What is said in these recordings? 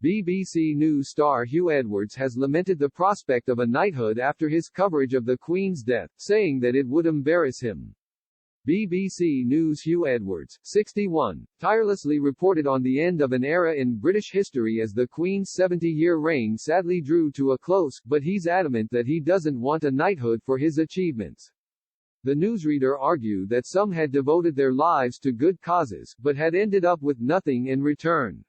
BBC News star Huw Edwards has lamented the prospect of a knighthood after his coverage of the Queen's death, saying that it would embarrass him. BBC News' Huw Edwards, 61, tirelessly reported on the end of an era in British history as the Queen's 70-year reign sadly drew to a close, but he's adamant that he doesn't want a knighthood for his achievements. The newsreader argued that some had devoted their lives to good causes, but had ended up with nothing in return.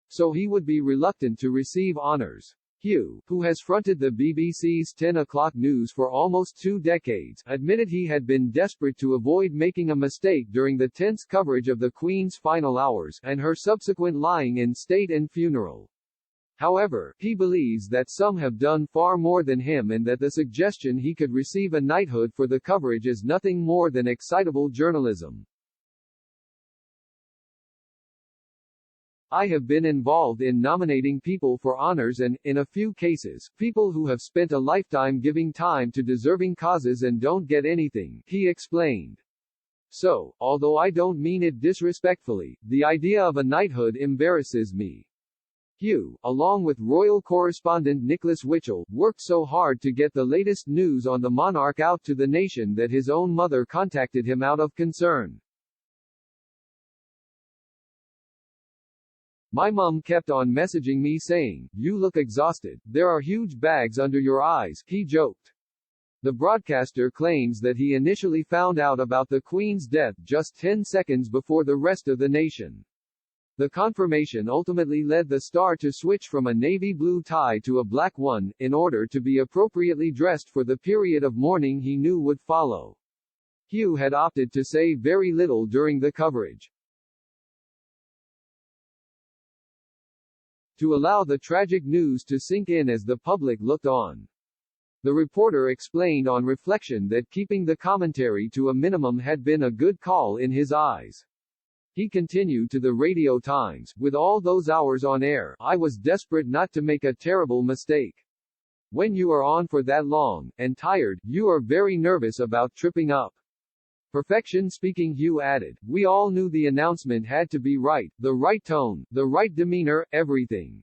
So he would be reluctant to receive honours. Huw, who has fronted the BBC's 10 o'clock news for almost 2 decades, admitted he had been desperate to avoid making a mistake during the tense coverage of the Queen's final hours, and her subsequent lying in state and funeral. However, he believes that some have done far more than him and that the suggestion he could receive a knighthood for the coverage is nothing more than excitable journalism. I have been involved in nominating people for honors and, in a few cases, people who have spent a lifetime giving time to deserving causes and don't get anything, he explained. So, although I don't mean it disrespectfully, the idea of a knighthood embarrasses me. Huw, along with royal correspondent Nicholas Witchell, worked so hard to get the latest news on the monarch out to the nation that his own mother contacted him out of concern. My mum kept on messaging me saying, "You look exhausted, there are huge bags under your eyes," he joked. The broadcaster claims that he initially found out about the Queen's death just 10 seconds before the rest of the nation. The confirmation ultimately led the star to switch from a navy blue tie to a black one, in order to be appropriately dressed for the period of mourning he knew would follow. Huw had opted to say very little during the coverage, to allow the tragic news to sink in as the public looked on. The reporter explained on reflection that keeping the commentary to a minimum had been a good call in his eyes. He continued to the Radio Times, "With all those hours on air, I was desperate not to make a terrible mistake. When you are on for that long, and tired, you are very nervous about tripping up." Perfection speaking, Huw added, "We all knew the announcement had to be right, the right tone, the right demeanor, everything.